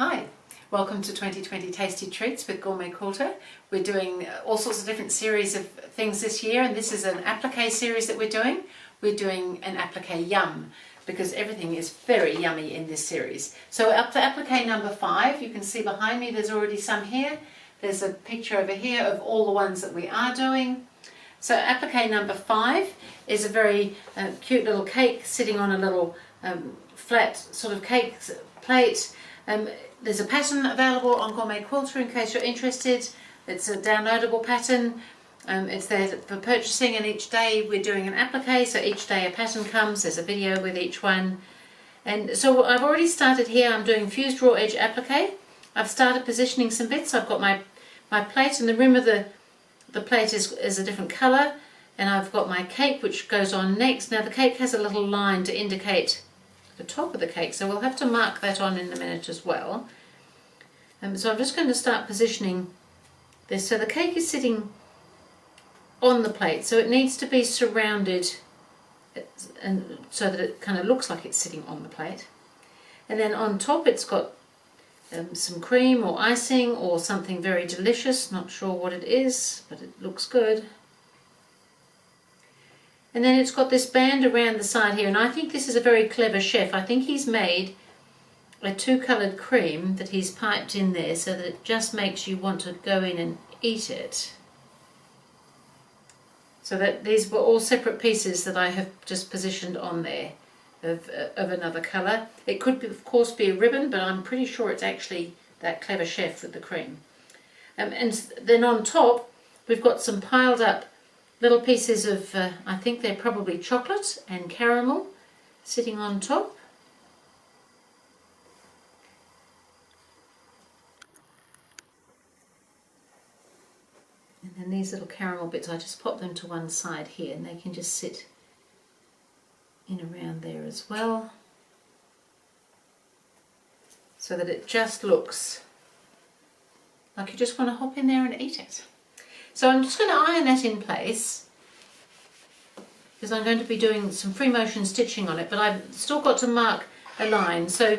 Hi, welcome to 2020 Tasty Treats with GourmetQuilter. We're doing all sorts of different series of things this year, and this is an applique series that we're doing. We're doing an applique yum because everything is very yummy in this series. So up to applique number 5, you can see behind me there's already some here. There's a picture over here of all the ones that we are doing. So applique number 5 is a very cute little cake sitting on a little flat sort of cake plate. There's a pattern available on GourmetQuilter in case you're interested. It's a downloadable pattern. It's there for purchasing, and each day we're doing an applique, so each day a pattern comes. There's a video with each one. And so I've already started here. I'm doing fused raw edge applique. I've started positioning some bits. I've got my plate, and the rim of the plate is a different colour, and I've got my cake which goes on next. Now the cake has a little line to indicate the top of the cake, so we'll have to mark that on in a minute as well. So I'm just going to start positioning this. So the cake is sitting on the plate, so it needs to be surrounded, and so that it kind of looks like it's sitting on the plate. And then on top it's got some cream or icing or something very delicious, not sure what it is, but it looks good. And then it's got this band around the side here, and I think this is a very clever chef. I think he's made a 2-coloured cream that he's piped in there so that it just makes you want to go in and eat it. So that these were all separate pieces that I have just positioned on there of another colour. It could, of course, be a ribbon, but I'm pretty sure it's actually that clever chef with the cream. And then on top we've got some piled up little pieces of, I think they're probably chocolate and caramel sitting on top. And then these little caramel bits, I just pop them to one side here, and they can just sit in around there as well, so that it just looks like you just want to hop in there and eat it. So I'm just going to iron that in place because I'm going to be doing some free motion stitching on it, but I've still got to mark a line. So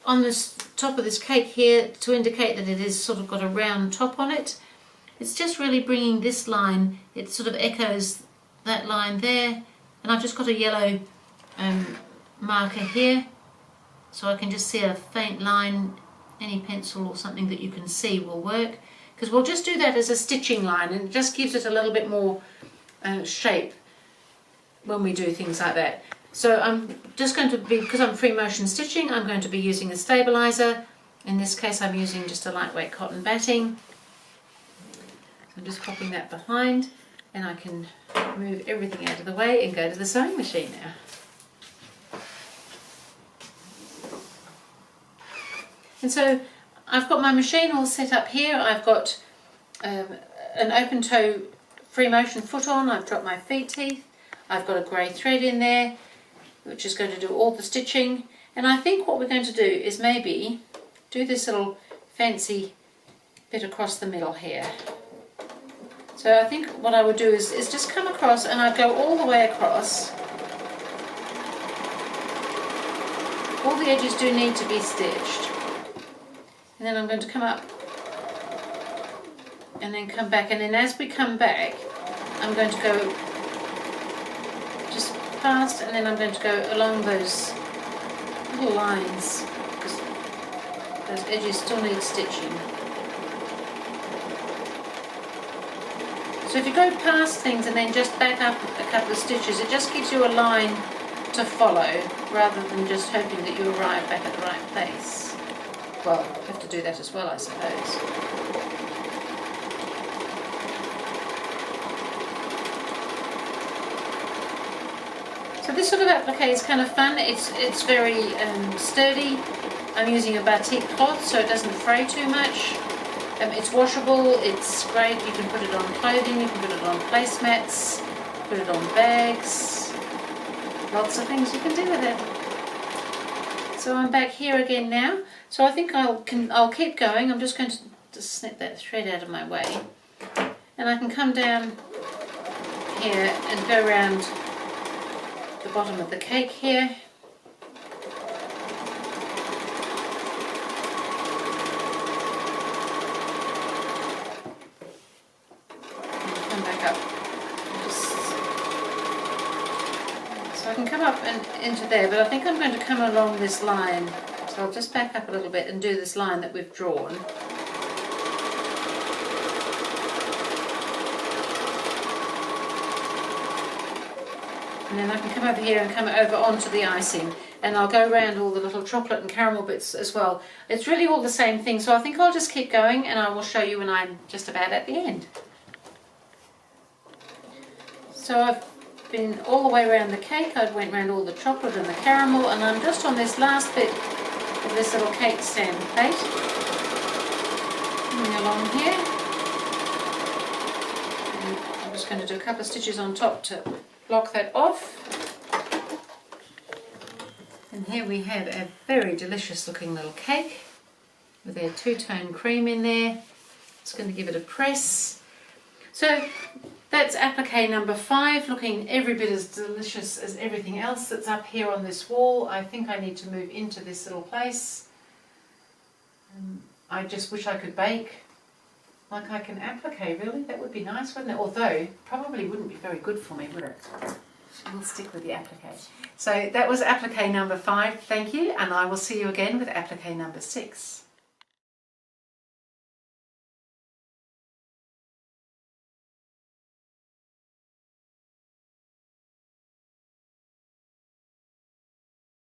on this top of this cake here, to indicate that it is sort of got a round top on it, it's just really bringing this line, it sort of echoes that line there, and I've just got a yellow marker here, so I can just see a faint line. Any pencil or something that you can see will work, because we'll just do that as a stitching line, and it just gives it a little bit more shape when we do things like that. So I'm just going to be, because I'm free motion stitching, I'm going to be using a stabilizer. In this case I'm using just a lightweight cotton batting. I'm just popping that behind, and I can move everything out of the way and go to the sewing machine now. And so I've got my machine all set up here. I've got an open toe free motion foot on. I've dropped my feet teeth. I've got a grey thread in there which is going to do all the stitching. And I think what we're going to do is maybe do this little fancy bit across the middle here. So I think what I would do is just come across, and I'd go all the way across. All the edges do need to be stitched. And then I'm going to come up and then come back, and then as we come back I'm going to go just past, and then I'm going to go along those little lines because those edges still need stitching. So if you go past things and then just back up a couple of stitches, it just gives you a line to follow rather than just hoping that you arrive back at the right place. Well, you have to do that as well, I suppose. So this sort of applique is kind of fun. It's very sturdy. I'm using a batik cloth so it doesn't fray too much. It's washable, it's great. You can put it on clothing, you can put it on placemats, put it on bags. Lots of things you can do with it. So I'm back here again now. So I think I'll keep going. I'm just going to snip that thread out of my way, and I can come down here and go around the bottom of the cake here. So I can come up and into there, but I think I'm going to come along this line. So I'll just back up a little bit and do this line that we've drawn. And then I can come over here and come over onto the icing, and I'll go around all the little chocolate and caramel bits as well. It's really all the same thing, so I think I'll just keep going and I will show you when I'm just about at the end. So I've been all the way around the cake. I went around all the chocolate and the caramel, and I'm just on this last bit of this little cake stand plate. Coming along here. And I'm just going to do a couple of stitches on top to block that off. And here we have a very delicious looking little cake with our two-tone cream in there. It's going to give it a press. So that's applique number 5, looking every bit as delicious as everything else that's up here on this wall. I think I need to move into this little place. I just wish I could bake like I can applique, really. That would be nice, wouldn't it? Although, probably wouldn't be very good for me, would it? We'll stick with the applique. So that was applique number 5, thank you, and I will see you again with applique number 6.